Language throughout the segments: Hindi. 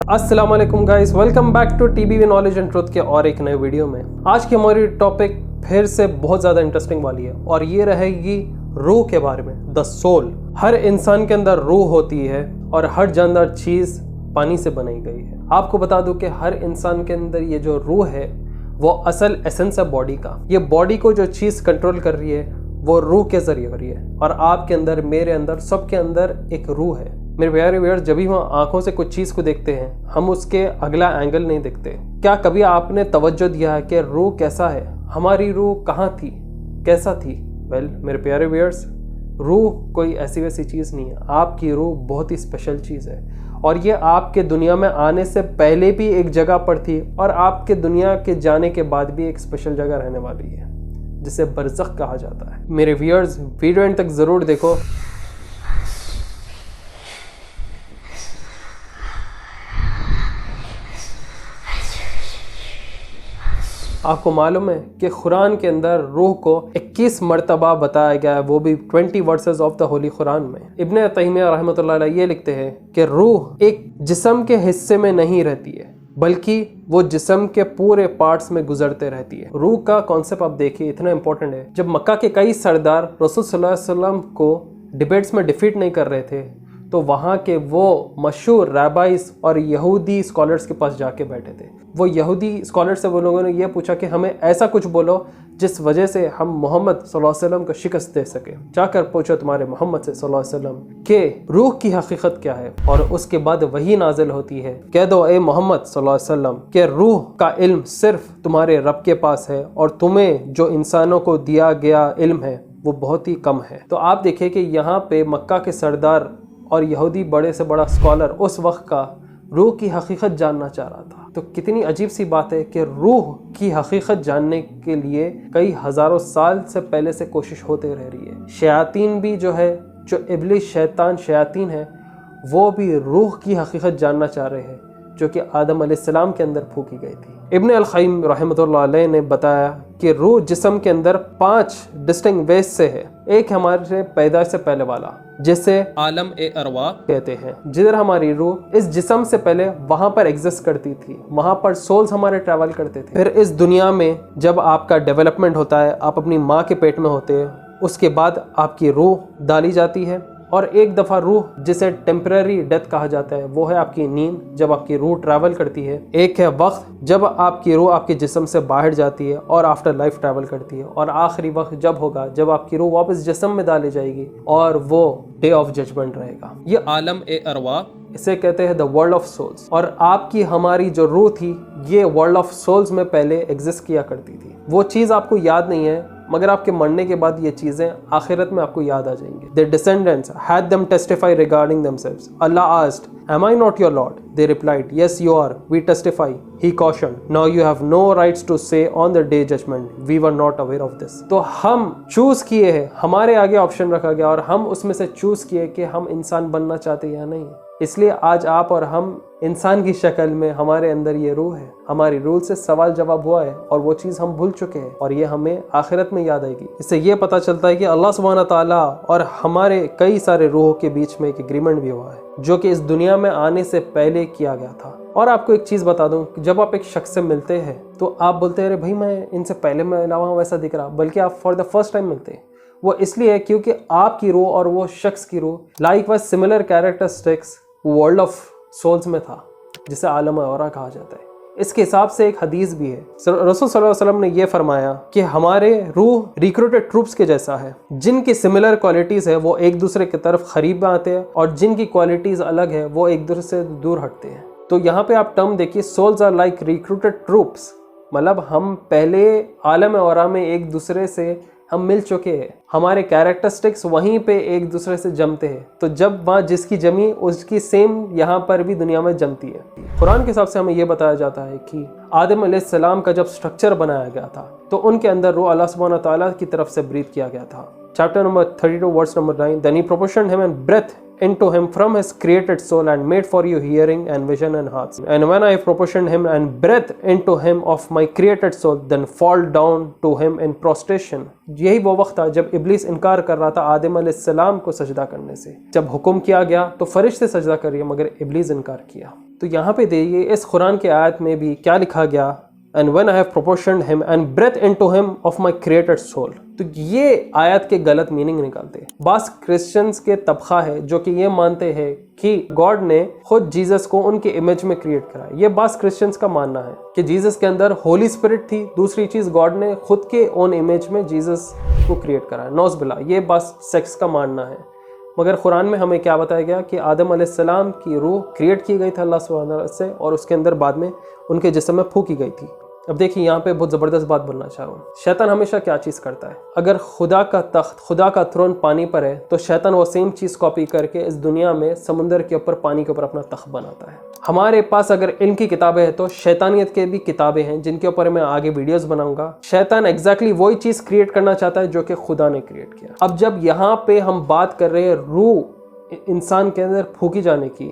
अस्सलाम वालेकुम guys, welcome back to TBV knowledge and truth के और एक नए वीडियो में। आज की हमारी टॉपिक फिर से बहुत ज़्यादा इंटरेस्टिंग वाली है और ये रहेगी रूह के बारे में, द सोल। हर इंसान के अंदर रूह होती है और हर जानदार चीज़ पानी से बनाई गई है। आपको बता दूं कि हर इंसान के अंदर ये जो रूह है वो असल एसेंस है बॉडी का। ये बॉडी को जो चीज़ कंट्रोल कर रही है वो रूह के जरिए कर रही है और आपके अंदर, मेरे अंदर, सबके अंदर एक रूह है। मेरे प्यारे व्यूअर्स, जब भी हम आंखों से कुछ चीज़ को देखते हैं हम उसके अगला एंगल नहीं देखते। क्या कभी आपने तवज्जो दिया है कि रूह कैसा है, हमारी रूह कहाँ थी, कैसा थी? मेरे प्यारे व्यूअर्स, रूह कोई ऐसी वैसी चीज़ नहीं है। आपकी रूह बहुत ही स्पेशल चीज़ है और ये आपके दुनिया में आने से पहले भी एक जगह पर थी और आपके दुनिया के जाने के बाद भी एक स्पेशल जगह रहने वाली है जिसे बरज़ख कहा जाता है। मेरे व्यूअर्स, वीडियो एंड तक ज़रूर देखो। आपको मालूम है कि कुरान के अंदर रूह को 21 मरतबा बताया गया है, वो भी 20 versus of the Holi Quran में। इब्न तैमिया रहमतुल्लाह अलैह ये लिखते हैं कि रूह एक जिस्म के हिस्से में नहीं रहती है बल्कि वो जिस्म के पूरे पार्ट्स में गुजरते रहती है। रूह का कॉन्सेप्ट आप देखिए, इतना इंपॉर्टेंट है। जब मक्का के कई सरदार रसूल सल्लल्लाहु अलैहि वसल्लम को डिबेट्स में डिफीट नहीं कर रहे थे तो वहाँ के वो मशहूर रैबाइस और यहूदी स्कॉलर्स के पास जाके बैठे थे। वो यहूदी स्कॉलर से वो लोगों ने ये पूछा कि हमें ऐसा कुछ बोलो जिस वजह से हम मोहम्मद सल्लल्लाहु अलैहि वसल्लम को शिकस्त दे सके। जाकर पूछो तुम्हारे मोहम्मद से सल्लल्लाहु अलैहि वसल्लम कि रूह की हकीकत क्या है, और उसके बाद वही नाजिल होती है, कह दो ए मोहम्मद सल्लल्लाहु अलैहि वसल्लम कि रूह का इल्म सिर्फ तुम्हारे रब के पास है और तुम्हें जो इंसानों को दिया गया इल्म है वो बहुत ही कम है। तो आप देखिए कि यहाँ पे मक्का के सरदार और यहूदी बड़े से बड़ा स्कॉलर उस वक्त का रूह की हकीकत जानना चाह रहा था। तो कितनी अजीब सी बात है कि रूह की हकीकत जानने के लिए कई हज़ारों साल से पहले से कोशिश होते रह रही है। शयातीन भी जो है, जो इब्लिस शयातीन है, वो भी रूह की हकीकत जानना चाह रहे हैं जो कि आदम अलैहिस्सलाम के अंदर फूकी गई थी। इब्न अल-क़य्यिम रहमतुल्लाह अलैह ने बताया कि रूह जिस्म के अंदर 5 डिस्टिंक्ट वेज से है। एक हमारे पैदा से पहले वाला जिसे आलम ए अरवा कहते हैं, जिधर हमारी रूह इस जिस्म से पहले वहां पर एग्जिस्ट करती थी, वहां पर सोल्स हमारे ट्रैवल करते थे। फिर इस दुनिया में जब आपका डेवलपमेंट होता है, आप अपनी माँ के पेट में होते हैं, उसके बाद आपकी रूह डाली जाती है और एक दफ़ा रूह जिसे टेम्पररी डेथ कहा जाता है वो है आपकी नींद, जब आपकी रूह ट्रैवल करती है। एक है वक्त जब आपकी रूह आपके जिस्म से बाहर जाती है और आफ्टर लाइफ ट्रैवल करती है, और आखिरी वक्त जब होगा जब आपकी रूह वापस जिस्म में डाली जाएगी और वो डे ऑफ जजमेंट रहेगा। ये आलम ए अरवा, इसे कहते हैं द वर्ल्ड ऑफ सोल्स। और आपकी हमारी जो रूह थी ये वर्ल्ड ऑफ सोल्स में पहले एग्जिस्ट किया करती थी। वो चीज़ आपको याद नहीं है मगर आपके मरने के बाद ये चीज़ें आखिरत में आपको याद आ जाएंगी। Their descendants had them testify regarding themselves. Allah asked, "Am I not your Lord?" They replied, "Yes, you are. We testify." He cautioned, "Now you have no rights to say on the day judgment, we were not aware of this." तो हम चूज किए हैं, हमारे आगे ऑप्शन रखा गया और हम उसमें से चूज किए कि हम इंसान बनना चाहते हैं या नहीं। इसलिए आज आप और हम इंसान की शक्ल में, हमारे अंदर ये रूह है, हमारी रूह से सवाल जवाब हुआ है और वो चीज़ हम भूल चुके हैं और ये हमें आखिरत में याद आएगी। इससे ये पता चलता है कि अल्लाह सुब्हाना ताला और हमारे कई सारे रूहों के बीच में एक एग्रीमेंट भी हुआ है जो कि इस दुनिया में आने से पहले किया गया था। और आपको एक चीज़ बता दूं, जब आप एक शख्स से मिलते हैं तो आप बोलते हैं अरे भाई मैं इनसे पहले मिला हुआ वैसा दिख रहा, बल्कि आप फॉर द फर्स्ट टाइम मिलते हैं। वो इसलिए है क्योंकि आपकी रूह और वो शख्स की रूह likewise similar characteristics world of souls में था जिसे आलम औरा कहा जाता है। इसके हिसाब से एक हदीस भी है, रसूल सल्लल्लाहु अलैहि वसल्लम ने यह फरमाया कि हमारे रूह रिक्रूटेड ट्रूप्स के जैसा है, जिनकी सिमिलर क्वालिटीज़ है वो एक दूसरे की तरफ करीब आते हैं और जिनकी क्वालिटीज़ अलग है वो एक दूसरे से दूर हटते हैं। तो यहाँ पे आप टर्म देखिए, souls are like recruited troops, मतलब हम पहले आलम औरा में एक दूसरे से हम मिल चुके हैं, हमारे कैरेक्टरिस्टिक्स वहीं पे एक दूसरे से जमते हैं। तो जब वहाँ जिसकी जमी उसकी सेम यहाँ पर भी दुनिया में जमती है। कुरान के हिसाब से हमें ये बताया जाता है कि आदम अलैहिस्सलाम का जब स्ट्रक्चर बनाया गया था तो उनके अंदर रूह अल्लाह सुब्हाना ताला की तरफ से ब्रीथ किया गया था। Chapter number 32 verse number 9, then he proportioned him and breath into him from his created soul and made for you hearing and vision and hearts. And when I proportioned him and breath into him of my created soul, then fall down to him in prostration. यही वो वक्त था जब इब्लीस इनकार कर रहा था आदम अलैहिस्सलाम को सजदा करने से। जब हुक्म किया गया तो फरिश्ते सजदा करिए मगर इब्लीस इनकार किया। तो यहाँ पे देखिए इस कुरान के आयत में भी क्या लिखा गया, and when I have proportioned him and breath into him of my created soul. तो ये आयत के गलत मीनिंग निकालते हैं। बास क्रिश्चियंस के तबका है जो कि ये मानते हैं कि गॉड ने खुद जीसस को उनके इमेज में क्रिएट करा। ये बास क्रिश्चियंस का मानना है कि जीसस के अंदर होली स्पिरिट थी। दूसरी चीज, गॉड ने खुद के ओन इमेज में जीसस को क्रिएट करा। नौज़बिल्ला, ये बास सेक्स का मानना है। मगर कुरान में हमें क्या बताया गया कि आदम अलैहिस्सलाम की रूह क्रिएट की गई थी अल्लाह सुब्हानहू व तआला से, और उसके अंदर बाद में उनके जिस्म में फूकी गई थी। अब देखिए यहाँ पे बहुत ज़बरदस्त बात बोलना चाह रहा हूँ। शैतान हमेशा क्या चीज़ करता है, अगर खुदा का तख्त, खुदा का थ्रोन पानी पर है, तो शैतान वो सेम चीज़ कॉपी करके इस दुनिया में समुंदर के ऊपर, पानी के ऊपर अपना तख्त बनाता है। हमारे पास अगर इल्म की किताबें हैं तो शैतानियत के भी किताबें हैं जिनके ऊपर मैं आगे वीडियोस बनाऊंगा। शैतान एग्जैक्टली वही चीज़ क्रिएट करना चाहता है जो कि खुदा ने क्रिएट किया। अब जब यहाँ पे हम बात कर रहे हैं रूह इंसान के अंदर फूकी जाने की,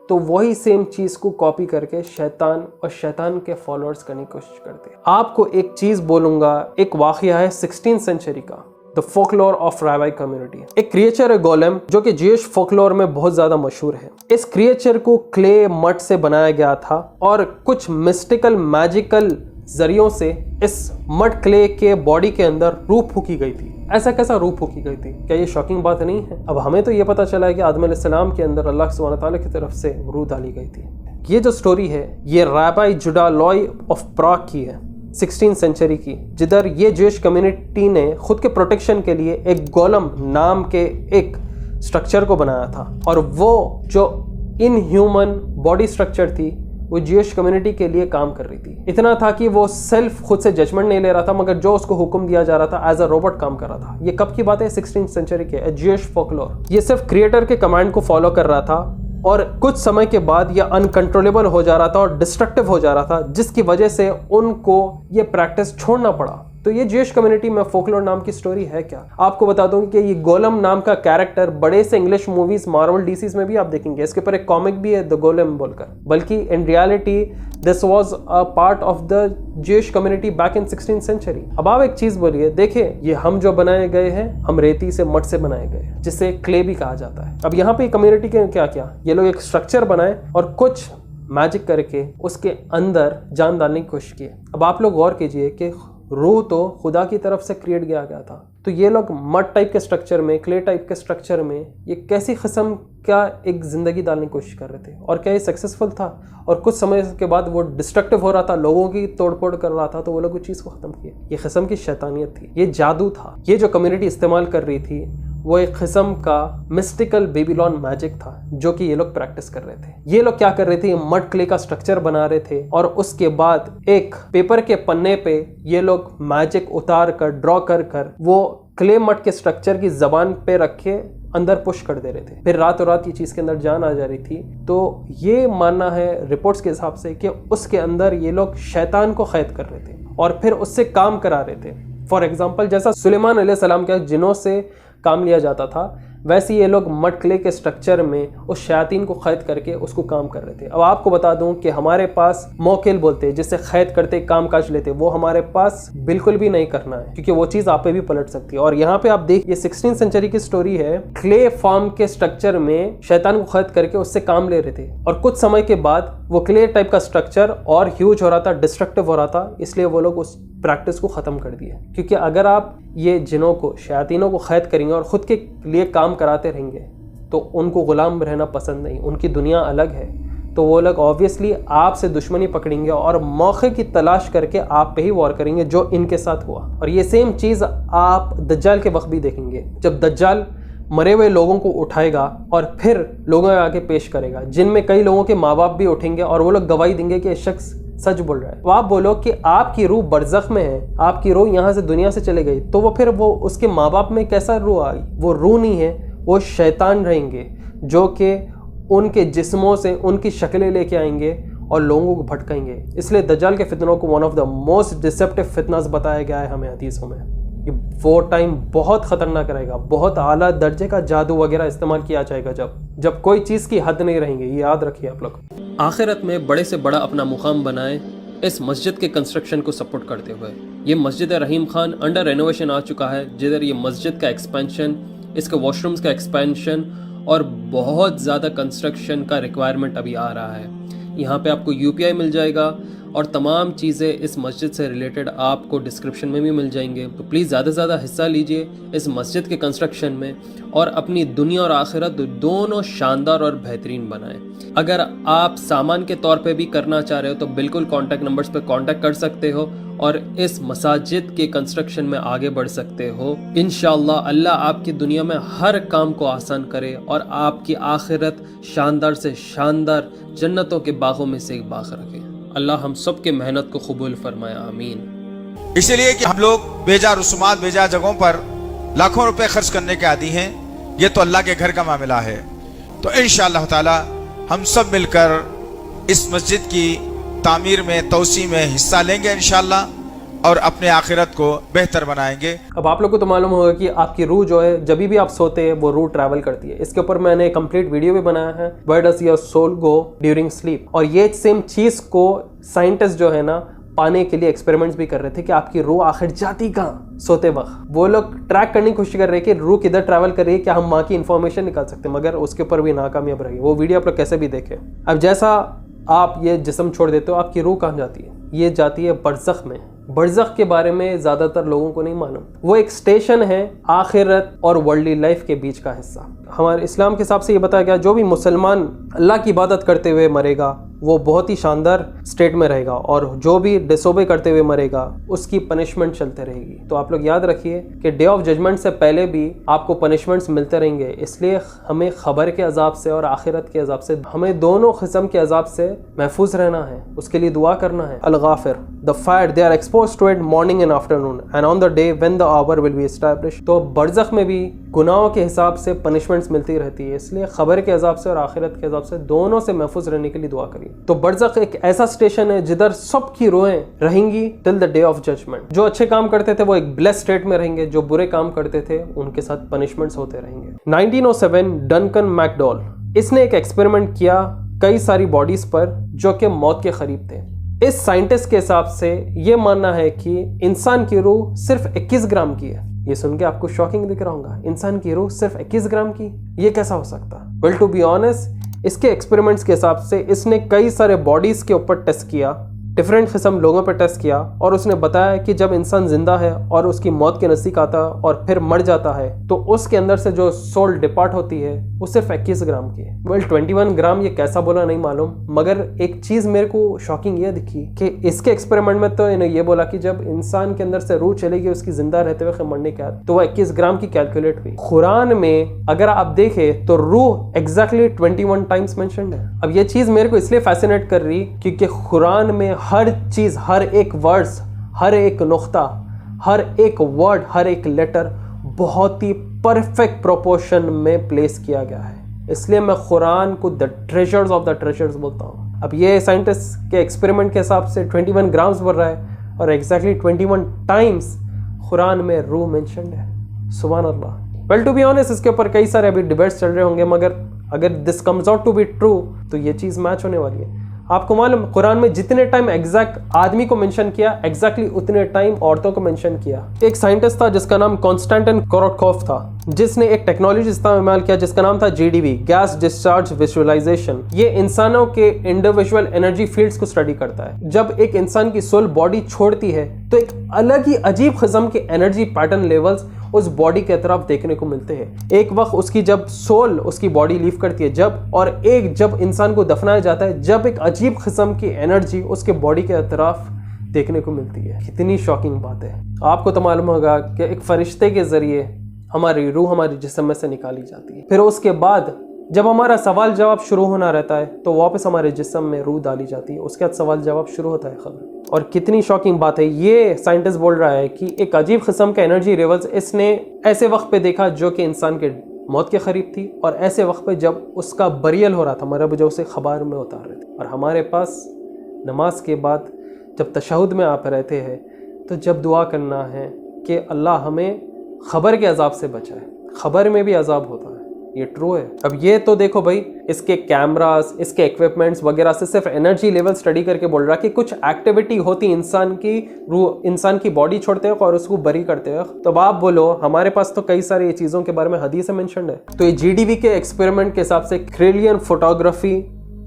तो वही सेम चीज़ को कॉपी करके शैतान और शैतान के फॉलोअर्स करने की कोशिश करते हैं। आपको एक चीज़ बोलूँगा, एक वाक़या है 16th सेंचुरी का, द फोकलोर ऑफ राबाई कम्युनिटी। एक क्रिएचर है गोलेम जो कि ज्यूइश फोकलोर में बहुत ज़्यादा मशहूर है। इस क्रिएचर को क्ले मड से बनाया गया था और कुछ मिस्टिकल मैजिकल जरियों से इस मड क्ले के बॉडी के अंदर रूह फूकी गई थी। ऐसा कैसा रूह फूकी गई थी? क्या ये शॉकिंग बात नहीं है? अब हमें तो ये पता चला है कि आदम अलैहिस्सलाम के अंदर अल्लाह सुब्हानहू व तआला की तरफ से रूह डाली गई थी। ये जो स्टोरी है ये राबाई जुडा लॉय ऑफ प्राग की है, 16th सेंचुरी की, जिधर ये ज्यूइश कम्युनिटी ने खुद के प्रोटेक्शन के लिए एक गोलम नाम के एक स्ट्रक्चर को बनाया था। और वो जो इनह्यूमन बॉडी स्ट्रक्चर थी वो ज्यूइश कम्युनिटी के लिए काम कर रही थी। इतना था कि वो सेल्फ खुद से जजमेंट नहीं ले रहा था, मगर जो उसको हुक्म दिया जा रहा था एज अ रोबोट काम कर रहा था। ये कब की बात है? 16th सेंचुरी के ज्यूइश फोकलोर। ये सिर्फ क्रिएटर के कमांड को फॉलो कर रहा था और कुछ समय के बाद ये अनकंट्रोलेबल हो जा रहा था और डिस्ट्रक्टिव हो जा रहा था, जिसकी वजह से उनको ये प्रैक्टिस छोड़ना पड़ा। तो ये ज्यूइश कम्युनिटी में फोकलोर नाम की स्टोरी है क्या? आपको बता दूं कि ये गोलम नाम का कैरेक्टर बड़े से इंग्लिश मूवीज मार्वल डीसीज में भी आप देखेंगे। इसके ऊपर एक कॉमिक भी है द गोलम बोलकर। बल्कि in reality this was a part of the Jewish community back in 16th century. अब आप एक चीज बोलिए, देखिए ये हम जो बनाए गए हैं, हम रेती से मड से बनाए गए हैं, जिसे क्ले भी कहा जाता है। अब यहाँ पे कम्युनिटी के क्या किया, ये लोग एक स्ट्रक्चर बनाए और कुछ मैजिक करके उसके अंदर जान डालने की कोशिश की। अब आप लोग गौर कीजिए कि रूह तो खुदा की तरफ से क्रिएट किया गया था, तो ये लोग मड टाइप के स्ट्रक्चर में, क्ले टाइप के स्ट्रक्चर में ये कैसी किस्म का एक ज़िंदगी डालने की कोशिश कर रहे थे? और क्या ये सक्सेसफुल था? और कुछ समय के बाद वो डिस्ट्रक्टिव हो रहा था, लोगों की तोड़फोड़ कर रहा था, तो वो लोग उस चीज़ को ख़त्म किया। ये किस्म की शैतानियत थी, ये जादू था। ये जो कम्युनिटी इस्तेमाल कर रही थी वो एक किस्म का मिस्टिकल बेबीलोन मैजिक था जो कि ये लोग प्रैक्टिस कर रहे थे। ये लोग क्या कर रहे थे, मड क्ले का स्ट्रक्चर बना रहे थे और उसके बाद एक पेपर के पन्ने पे ये लोग मैजिक उतार कर, ड्रॉ कर कर वो क्ले मड के स्ट्रक्चर की जबान पे रखे अंदर पुश कर दे रहे थे। फिर रातों रात ये चीज़ के अंदर जान आ जा रही थी। तो ये मानना है रिपोर्ट्स के हिसाब से कि उसके अंदर ये लोग शैतान को कैद कर रहे थे और फिर उससे काम करा रहे थे। फॉर एग्जाम्पल, जैसा सुलेमान अलैहिस्सलाम के जिनों से काम लिया जाता था, वैसे ये लोग मड क्ले के स्ट्रक्चर में उस शैतान को कैद करके उसको काम कर रहे थे। अब आपको बता दूं कि हमारे पास मौकिल बोलते हैं, जिससे कैद करते काम काज लेते, वो हमारे पास बिल्कुल भी नहीं करना है, क्योंकि वो चीज़ आप पे भी पलट सकती है। और यहाँ पे आप देख, ये 16th सेंचुरी की स्टोरी है। क्ले फॉर्म के स्ट्रक्चर में शैतान को कैद करके उससे काम ले रहे थे और कुछ समय के बाद वो क्ले टाइप का स्ट्रक्चर और ह्यूज हो रहा था, डिस्ट्रक्टिव हो रहा था, इसलिए वो लोग उस प्रैक्टिस को ख़त्म कर दिया। क्योंकि अगर आप ये जिनों को, शैतानों को कैद करेंगे और ख़ुद के लिए काम कराते रहेंगे तो उनको ग़ुलाम रहना पसंद नहीं, उनकी दुनिया अलग है, तो वो लोग ऑब्वियसली आपसे दुश्मनी पकड़ेंगे और मौके की तलाश करके आप पे ही वॉर करेंगे, जो इनके साथ हुआ। और ये सेम चीज़ आप दज्जाल के वक्त भी देखेंगे, जब दज्जाल मरे हुए लोगों को उठाएगा और फिर लोगों के आगे पेश करेगा, जिनमें कई लोगों के माँ बाप भी उठेंगे और वो लोग गवाही देंगे कि ये शख्स सच बोल रहा है। तो आप बोलो कि आपकी रूह बरज़ख में है, आपकी रूह यहाँ से दुनिया से चले गई, तो वो फिर वो उसके माँ बाप में कैसा रूह आई? वो रूह नहीं है, वो शैतान रहेंगे जो कि उनके जिस्मों से उनकी शक्लें लेके आएंगे और लोगों को भटकाएंगे। इसलिए दज्जाल के फितनों को one of the most deceptive फितनास बताया गया है हमें हदीसों में। ये वो टाइम बहुत ख़तरनाक रहेगा, बहुत आला दर्जे का जादू वगैरह इस्तेमाल किया जाएगा जब कोई चीज़ की हद नहीं रहेंगे। ये याद रखिए आप लोग। आखिरत में बड़े से बड़ा अपना मुकाम बनाए इस मस्जिद के कंस्ट्रक्शन को सपोर्ट करते हुए। ये मस्जिद रहीम खान अंडर रेनोवेशन आ चुका है, जिधर ये मस्जिद का एक्सपेंशन, इसके वॉशरूम्स का एक्सपेंशन और बहुत ज़्यादा कंस्ट्रक्शन का रिक्वायरमेंट अभी आ रहा है। यहाँ पे आपको UPI मिल जाएगा और तमाम चीज़ें इस मस्जिद से रिलेटेड आपको डिस्क्रिप्शन में भी मिल जाएंगे। तो प्लीज़ ज़्यादा से ज़्यादा हिस्सा लीजिए इस मस्जिद के कंस्ट्रक्शन में और अपनी दुनिया और आखिरत दोनों शानदार और बेहतरीन बनाएं। अगर आप सामान के तौर पे भी करना चाह रहे हो तो बिल्कुल कॉन्टैक्ट नंबर्स पे कॉन्टैक्ट कर सकते हो और इस मसाजिद के कंस्ट्रक्शन में आगे बढ़ सकते हो। इंशाअल्लाह अल्लाह आपकी दुनिया में हर काम को आसान करे और आपकी आखिरत शानदार से शानदार जन्नतों के बागों में से एक बाग रखे। अल्लाह हम सब के मेहनत को कबूल फरमाए, आमीन। इसलिए कि हम लोग बेजा रसूमात बेजा जगहों पर लाखों रुपए खर्च करने के आदी हैं, ये तो अल्लाह के घर का मामला है। तो इंशाअल्लाह ताला हम सब मिलकर इस मस्जिद की तामीर में तोसी में हिस्सा लेंगे इंशाअल्लाह और अपने आखिरत को बेहतर बनाएंगे। अब आप लोग को तो मालूम होगा कि आपकी रूह जो है जब भी आप सोते हैं वो रूह ट्रैवल करती है। इसके ऊपर मैंने कंप्लीट वीडियो भी बनाया है, where does your soul go during sleep. और ये सेम चीज को साइंटिस्ट जो है ना पाने के लिए एक्सपेरिमेंट्स भी कर रहे थे कि आपकी रूह आखिर जाती कहाँ सोते वक्त। वो लोग ट्रैक करने की कोशिश कर रहे हैं कि रूह किधर ट्रैवल कर रही है, क्या हम माँ की इन्फॉर्मेशन निकाल सकते हैं, मगर उसके ऊपर भी नाकामयाब रही। वो वीडियो आप लोग कैसे भी देखें। अब जैसा आप ये जिस्म छोड़ देते हो, आपकी रूह कहाँ जाती है? ये जाती है बरज़ख में। बरज़ख के बारे में ज़्यादातर लोगों को नहीं मालूम। वो एक स्टेशन है आखिरत और वर्ल्डली लाइफ के बीच का हिस्सा। हमारे इस्लाम के हिसाब से ये बताया गया जो भी मुसलमान अल्लाह की इबादत करते हुए मरेगा वो बहुत ही शानदार स्टेट में रहेगा और जो भी डिसोबे करते हुए मरेगा उसकी पनिशमेंट चलते रहेगी। तो आप लोग याद रखिए कि डे ऑफ जजमेंट से पहले भी आपको पनिशमेंट्स मिलते रहेंगे। इसलिए हमें खबर के अजाब से और आखिरत के अजाब से, हमें दोनों किस्म के अजाब से महफूज रहना है, उसके लिए दुआ करना है। अल-गाफिर, the fire they are exposed to it morning and afternoon and on the day when the hour will be established. तो बरज़ख में भी गुनाहों के हिसाब से पनिशमेंट्स मिलती रहती है। इसलिए खबर के अजाब से और आखिरत के अजाब से दोनों से महफूज रहने के लिए दुआ करिए। तो बरज़ख एक ऐसा स्टेशन है जिधर सबकी रूहें रहेंगी till the day of judgment. जो अच्छे काम करते थे वो एक ब्लेस्ड स्टेट में रहेंगे, जो बुरे काम करते थे उनके साथ पनिशमेंट्स होते रहेंगे। 1907 डनकन मैकडॉल, इसने एक एक्सपेरिमेंट किया कई सारी बॉडीज पर जो कि मौत के करीब थे। इस साइंटिस्ट के हिसाब से ये मानना है कि इंसान की रूह सिर्फ 21 ग्राम की है। ये सुन के आपको शॉकिंग दिख रहा होगा, इंसान की रूह सिर्फ 21 ग्राम की, ये कैसा हो सकता? वेल टू बी ऑनेस्ट, इसके एक्सपेरिमेंट्स के हिसाब से इसने कई सारे बॉडीज के ऊपर टेस्ट किया, डिफरेंट किस्म लोगों पर टेस्ट किया और उसने बताया कि जब इंसान जिंदा है और उसकी मौत के नज़दीक आता है और फिर मर जाता है तो उसके अंदर से जो सोल डिपार्ट होती है वो सिर्फ 21 ग्राम की है। वेल 21 ग्राम ये कैसा बोला नहीं मालूम, मगर एक चीज़ मेरे को शॉकिंग ये दिखी कि इसके एक्सपेरिमेंट में तो इन्हें ये बोला कि जब इंसान के अंदर से रूह चलेगी उसकी जिंदा रहते हुए मरने के बाद तो वह 21 ग्राम की कैलकुलेट हुई। कुरान में अगर आप देखें तो रूह एग्जैक्टली 21 टाइम्स मेंशन्ड है। अब ये चीज़ मेरे को इसलिए फैसिनेट कर रही क्योंकि कुरान में हर चीज, हर एक वर्ड्स, हर एक नुक्ता, हर एक वर्ड, हर एक लेटर बहुत ही परफेक्ट प्रोपोर्शन में प्लेस किया गया है। इसलिए मैं कुरान को the treasures of the treasures बोलता हूँ। अब ये साइंटिस्ट के एक्सपेरिमेंट के हिसाब से 21 ग्राम्स बढ़ रहा है और एग्जैक्टली 21 टाइम्स कुरान में रूह मेंशन्ड है। सुभान अल्लाह। वेल टू बी ऑनेस्ट, इसके ऊपर कई सारे अभी डिबेट्स चल रहे होंगे, मगर अगर this comes out to be true तो ये चीज़ मैच होने वाली है। आपको मालूम कुरान में जितने टाइम एग्जैक्ट आदमी को मेंशन किया एग्जैक्टली उतने टाइम औरतों को मेंशन किया। एक साइंटिस्ट था जिसका नाम कॉन्स्टेंटिन कोरोटकोव था, जिसने एक टेक्नोलॉजी इस्तेमाल किया जिसका नाम था GDV, गैस डिस्चार्ज विजुअलाइजेशन। ये इंसानों के इंडिविजुअल एनर्जी फील्ड्स को स्टडी करता है। जब एक इंसान की सोल बॉडी छोड़ती है तो एक अलग ही अजीब किस्म के एनर्जी पैटर्न लेवल्स उस बॉडी के तरफ देखने को मिलते हैं। एक वक्त उसकी जब सोल उसकी बॉडी लीव करती है जब इंसान को दफनाया जाता है, जब एक अजीब किस्म की एनर्जी उसके बॉडी के तरफ देखने को मिलती है। कितनी शॉकिंग बात है। आपको तो मालूम होगा कि एक फरिश्ते के जरिए हमारी रूह हमारे जिस्म में से निकाली जाती है। फिर उसके बाद जब हमारा सवाल जवाब शुरू होना रहता है तो वापस हमारे जिस्म में रूह डाली जाती है। उसके बाद सवाल जवाब शुरू होता है खबर। और कितनी शॉकिंग बात है, ये साइंटिस्ट बोल रहा है कि एक अजीब किस्म का एनर्जी लेवल्स इसने ऐसे वक्त पे देखा जो कि इंसान के मौत के करीब थी और ऐसे वक्त पे जब उसका बरियल हो रहा था, मतलब जो उसे खबर में उतार रहे थे। और हमारे पास नमाज के बाद जब तशहुद में आप रहते हैं तो जब दुआ करना है कि अल्लाह हमें खबर के अजाब से बचाए। खबर में भी अजाब होता है, ये ट्रू है। अब ये तो देखो भाई, इसके कैमरास, इसके इक्विपमेंट्स वगैरह से सिर्फ एनर्जी लेवल स्टडी करके बोल रहा कि कुछ एक्टिविटी होती इंसान की रूह, इंसान की बॉडी छोड़ते वक्त और उसको बरी करते वक्त। तो आप बोलो हमारे पास तो कई सारी चीज़ों के बारे में हदीस में मेंशन है। तो ये GDV के एक्सपेरिमेंट के हिसाब से क्रेलियन फोटोग्राफी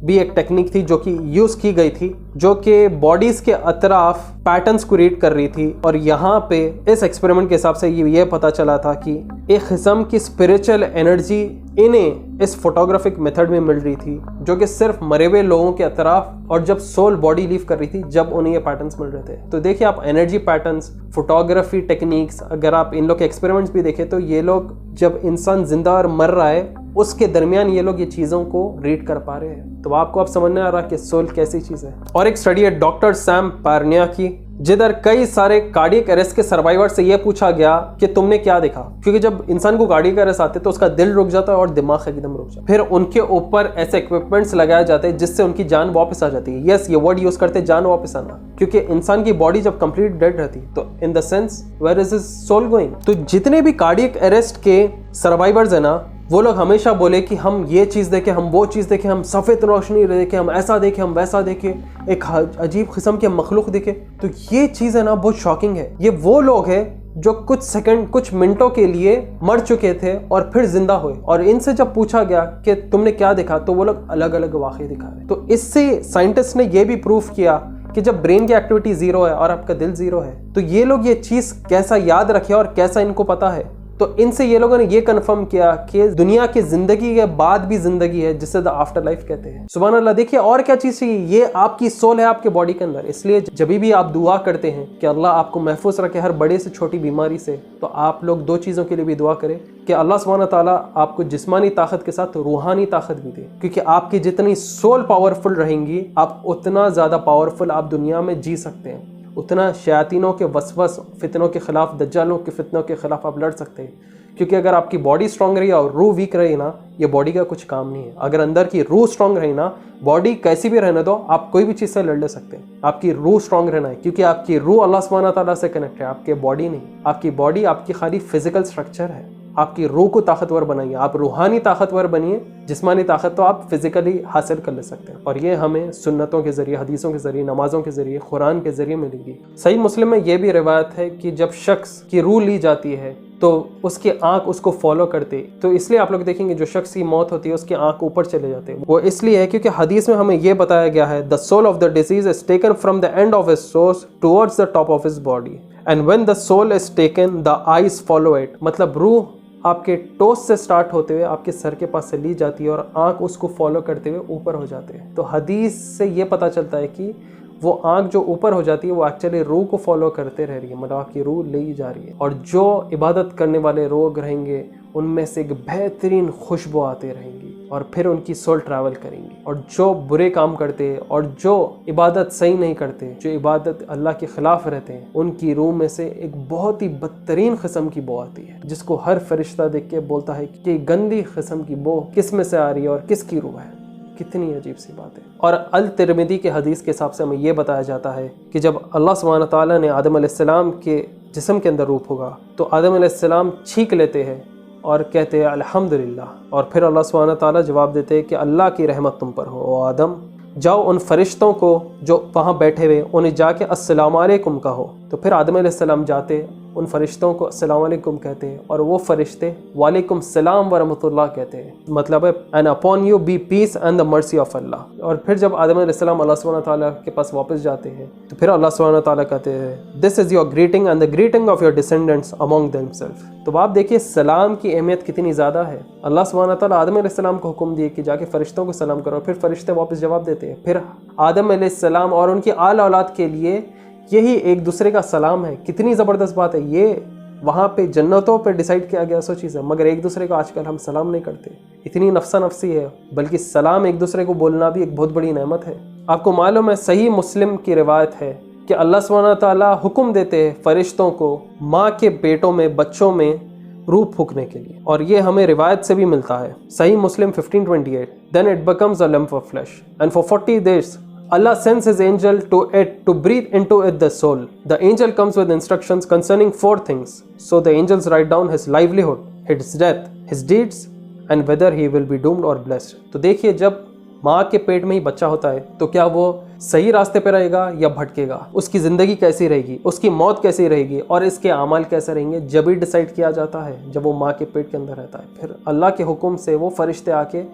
भी एक टेक्निक थी जो कि यूज़ की गई थी, जो कि बॉडीज़ के अतराफ पैटर्न्स क्रिएट कर रही थी। और यहाँ पे इस एक्सपेरिमेंट के हिसाब से ये पता चला था कि एक किस्म की स्पिरिचुअल एनर्जी इन्हें इस फोटोग्राफिक मेथड में मिल रही थी, जो कि सिर्फ मरे हुए लोगों के अतराफ और जब सोल बॉडी लीव कर रही थी जब उन्हें ये पैटर्न्स मिल रहे थे। तो देखिए आप एनर्जी पैटर्न्स, फोटोग्राफी टेक्निक्स, अगर आप इन लोग के एक्सपेरिमेंट्स भी देखें तो ये लोग जब इंसान जिंदा और मर रहा है उसके दरमियान ये लोग ये चीज़ों को रीड कर पा रहे हैं। तो आपको अब समझ में आ रहा कि सोल कैसी चीज़ है। और एक स्टडी है डॉक्टर सैम पार्निया की, जिधर कई सारे कार्डियक अरेस्ट के सर्वाइवर से यह पूछा गया कि तुमने क्या देखा, क्योंकि जब इंसान को कार्डियक अरेस्ट आते तो उसका दिल रुक जाता है और दिमाग एकदम रुक जाता है। फिर उनके ऊपर ऐसे इक्विपमेंट्स लगाए जाते हैं जिससे उनकी जान वापस आ जाती है। यस, ये वर्ड यूज करते हैं, जान वापस आना, क्योंकि इंसान की बॉडी जब कंप्लीट डेड रहती तो in the sense where is his soul going. तो जितने भी कार्डियक अरेस्ट के सर्वाइवर्स है ना, वो लोग हमेशा बोले कि हम ये चीज़ देखें, हम वो चीज़ देखें, हम सफ़ेद रोशनी देखें, हम ऐसा देखें, हम वैसा देखें, एक अजीब किस्म के मखलूक देखें। तो ये चीज़ है ना बहुत शॉकिंग है। ये वो लोग हैं जो कुछ सेकंड, कुछ मिनटों के लिए मर चुके थे और फिर जिंदा हुए, और इनसे जब पूछा गया कि तुमने क्या देखा तो वो लोग अलग अलग वाक़े दिखा रहे। तो इससे साइंटिस्ट ने यह भी प्रूफ किया कि जब ब्रेन की एक्टिविटी ज़ीरो है और आपका दिल ज़ीरो है तो ये लोग ये चीज़ कैसा याद रखे और कैसा इनको पता है। तो इनसे ये लोगों ने ये कंफर्म किया कि दुनिया की जिंदगी के बाद भी जिंदगी है, जिसे द आफ्टर लाइफ कहते हैं। सुभान अल्लाह। देखिए और क्या चीज़ चाहिए, ये आपकी सोल है आपके बॉडी के अंदर। इसलिए जब भी आप दुआ करते हैं कि अल्लाह आपको महफूज रखे हर बड़े से छोटी बीमारी से, तो आप लोग दो चीज़ों के लिए भी दुआ करें कि अल्लाह सुब्हानहू तआला आपको जिस्मानी ताकत के साथ रूहानी ताकत भी दे, क्योंकि आपकी जितनी सोल पावरफुल रहेंगी आप उतना ज़्यादा पावरफुल आप दुनिया में जी सकते हैं, उतना शयातीनों के वसवस फितनों के खिलाफ, दज्जालों के फितनों के खिलाफ आप लड़ सकते हैं। क्योंकि अगर आपकी बॉडी स्ट्रांग रही और रूह वीक रही ना, ये बॉडी का कुछ काम नहीं है। अगर अंदर की रूह स्ट्रांग रही ना, बॉडी कैसी भी रहने दो, आप कोई भी चीज़ से लड़ ले सकते हैं। आपकी रूह स्ट्रांग रहना है, क्योंकि आपकी रूह अल्लाह सुब्हानहू तआला से कनेक्ट है, आपके बॉडी नहीं। आपकी बॉडी आपकी खाली फिजिकल स्ट्रक्चर है। आपकी रूह को ताकतवर बनाइए, आप रूहानी ताकतवर बनिए। जिस्मानी ताकत तो आप फिजिकली हासिल कर ले सकते हैं, और ये हमें सुन्नतों के ज़रिए, हदीसों के ज़रिए, नमाज़ों के ज़रिए, कुरान के ज़रिए मिलेगी। सही मुस्लिम में ये भी रिवायत है कि जब शख्स की रूह ली जाती है तो उसकी आंख उसको फॉलो करते। तो इसलिए आप लोग देखेंगे जो शख्स की मौत होती है उसकी आंख ऊपर चले जाते हैं। वो इसलिए है क्योंकि हदीस में हमें ये बताया गया है, the soul of the disease is taken from the end of his source towards the top of his body, and when the soul is taken the eyes follow it. मतलब रूह आपके टोस से स्टार्ट होते हुए आपके सर के पास से ली जाती है और आंख उसको फॉलो करते हुए ऊपर हो जाते हैं। तो हदीस से ये पता चलता है कि वो आंख जो ऊपर हो जाती है वो एक्चुअली रूह को फॉलो करते रह रही है, मतलब आपकी रूह ले जा रही है। और जो इबादत करने वाले लोग रहेंगे उनमें से एक बेहतरीन खुशबू आते रहेंगी और फिर उनकी सोल ट्रैवल करेंगी। और जो बुरे काम करते हैं और जो इबादत सही नहीं करते, जो इबादत अल्लाह के ख़िलाफ़ रहते हैं, उनकी रूह में से एक बहुत ही बदतरीन किस्म की बो आती है, जिसको हर फरिश्ता देख के बोलता है कि गंदी किस्म की बो किस में से आ रही है और किसकी रूह है। कितनी अजीब सी बात है। और अल तिरमिदी के हदीस के हिसाब से हमें यह बताया जाता है कि जब अल्लाह सुब्हानहू तआला ने आदम अलैहिस्सलाम के जिस्म के अंदर रूह होगा तो आदम अलैहिस्सलाम छींक लेते हैं और कहते हैं अल्हम्दुलिल्लाह। और फिर अल्लाह सुब्हानहू तआला जवाब देते हैं कि अल्लाह की रहमत तुम पर हो। ओ आदम, जाओ उन फरिश्तों को जो वहाँ बैठे हुए उन्हें जाके अस्सलाम वालेकुम कहो। तो फिर आदम अलैहिस्सलाम जाते उन फरिश्तों को अस्सलाम वालेकुम कहते हैं और वो फरिश्ते वालेकुम सलाम व रहमतुल्लाह कहते हैं। मतलब है and upon you be peace and the mercy of Allah. और फिर जब आदम अलैहिस्सलाम अल्लाह सुब्हानहू तआला के पास वापस जाते हैं तो फिर अल्लाह सुब्हानहू तआला कहते हैं this is your greeting and the greeting of your descendants among themselves. तो आप देखिए सलाम की अहमियत कितनी ज़्यादा है। अल्लाह सुब्हानहू तआला आदम अलैहिस्सलाम को हुक्म दिए कि जाके फरिश्तों को सलाम करो, फिर फरिश्ते वापस जवाब देते हैं। फिर आदम अलैहिस्सलाम और उनकी आल औलाद के लिए यही एक दूसरे का सलाम है। कितनी ज़बरदस्त बात है। ये वहाँ पे जन्नतों पे डिसाइड किया गया सो चीज़ है, मगर एक दूसरे को आजकल हम सलाम नहीं करते। इतनी नफसा नफसी है, बल्कि सलाम एक दूसरे को बोलना भी एक बहुत बड़ी नेमत है। आपको मालूम है सही मुस्लिम की रिवायत है कि अल्लाह सुब्हानहू तआला हुक्म देते हैं फरिश्तों को माँ के पेटों में, बच्चों में रूह फूकने के लिए, और ये हमें रिवायत से भी मिलता है। सही Muslim 1528, then it becomes a lump of flesh and for 40 days Allah sends his angel to it to breathe into it the soul. The angel comes with instructions concerning 4 things. So the angels write down his livelihood, his death, his deeds and whether he will be doomed or blessed. तो देखिए जब माँ के पेट में ही बच्चा होता है तो क्या वो सही रास्ते पे रहेगा या भटकेगा, उसकी ज़िंदगी कैसी रहेगी, उसकी मौत कैसी रहेगी और इसके अमाल कैसे रहेंगे, जब ही डिसाइड किया जाता है जब वो माँ के पेट के अंदर रहता है। फिर अल्लाह के हुक्म से वो फरिश्ते आके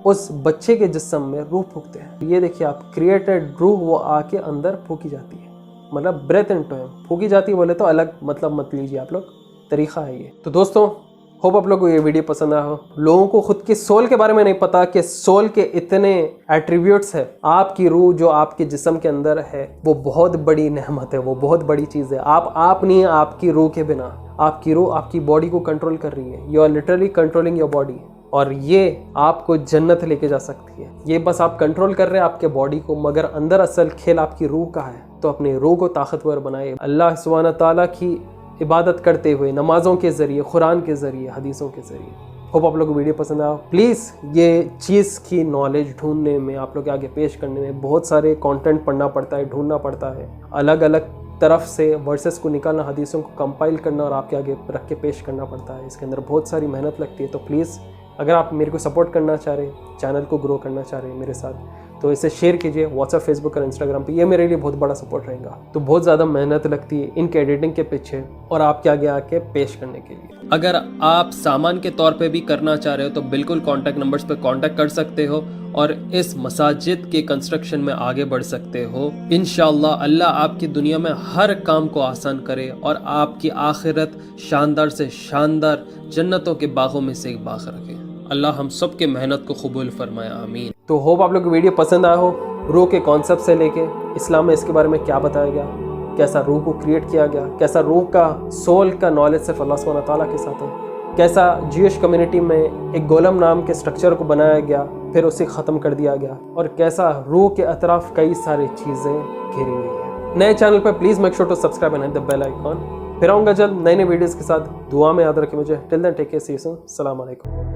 उस बच्चे के जिस्म में रूह फूकते हैं। ये देखिए आप, क्रिएटेड रूह वो आके अंदर फूकी जाती है, मतलब ब्रेथ इनटू हिम, फूकी जाती है बोले तो अलग मतलब मत लीजिए आप लोग, तरीका है ये। तो दोस्तों होप आप लोगों को ये वीडियो पसंद आया हो। लोगों को खुद की सोल के बारे में नहीं पता कि सोल के इतने एट्रीब्यूट्स है। आपकी रूह जो आपके जिस्म के अंदर है वो बहुत बड़ी नेमत है, वो बहुत बड़ी चीज़ है। आप नहीं है, आपकी रूह के बिना आपकी रूह आपकी बॉडी को कंट्रोल कर रही है। You are literally controlling your body, और ये आपको जन्नत लेके जा सकती है। ये बस आप कंट्रोल कर रहे हैं आपके बॉडी को, मगर अंदर असल खेल आपकी रूह का है। तो अपने रूह को ताकतवर बनाए, अल्लाह सुब्हान ताला की इबादत करते हुए, नमाज़ों के ज़रिए, कुरान के ज़रिए, हदीसों के ज़रिए। होप आप लोग को वीडियो पसंद आया। प्लीज़ ये चीज़ की नॉलेज ढूंढने में, आप लोग के आगे पेश करने में बहुत सारे कंटेंट पढ़ना पड़ता है, ढूंढना पड़ता है, अलग अलग तरफ से वर्सेस को निकालना, हदीसों को कंपाइल करना और आपके आगे रख के पेश करना पड़ता है। इसके अंदर बहुत सारी मेहनत लगती है। तो प्लीज़ अगर आप मेरे को सपोर्ट करना चाह रहे हैं, चैनल को ग्रो करना चाह रहे हैं मेरे साथ, तो इसे शेयर कीजिए व्हाट्सएप, फेसबुक और इंस्टाग्राम पे। ये मेरे लिए बहुत बड़ा सपोर्ट रहेगा। तो बहुत ज़्यादा मेहनत लगती है इनके एडिटिंग के पीछे और आपके आगे आके पेश करने के लिए। अगर आप सामान के तौर पे भी करना चाह रहे हो तो बिल्कुल कॉन्टैक्ट नंबर्स पे कॉन्टैक्ट कर सकते हो और इस मसाजिद के कंस्ट्रक्शन में आगे बढ़ सकते हो। इंशाअल्लाह अल्लाह आपकी दुनिया में हर काम को आसान करे और आपकी आखिरत शानदार से शानदार जन्नतों के बागों में से एक बाग रखे। अल्लाह हम सब के मेहनत को कबूल फरमाए, आमीन। तो होप आप लोग को वीडियो पसंद आया हो। रूह के कॉन्सेप्ट से लेके इस्लाम में इसके बारे में क्या बताया गया, कैसा रूह को क्रिएट किया गया, कैसा रूह का सोल का नॉलेज सिर्फ अल्लाह सुब्हान ताला के साथ है, कैसा ज्यूइश कम्युनिटी में एक गोलम नाम के स्ट्रक्चर को बनाया गया फिर उसे ख़त्म कर दिया गया, और कैसा रूह के अतराफ कई सारी चीज़ें घिरी हुई है। नए चैनल पर please make sure to subscribe and hit the bell icon. फिर आऊँगा जल्द नए वीडियोज़ के साथ। दुआ में याद रखें मुझे। Till then take care, see you soon. अस्सलाम वालेकुम।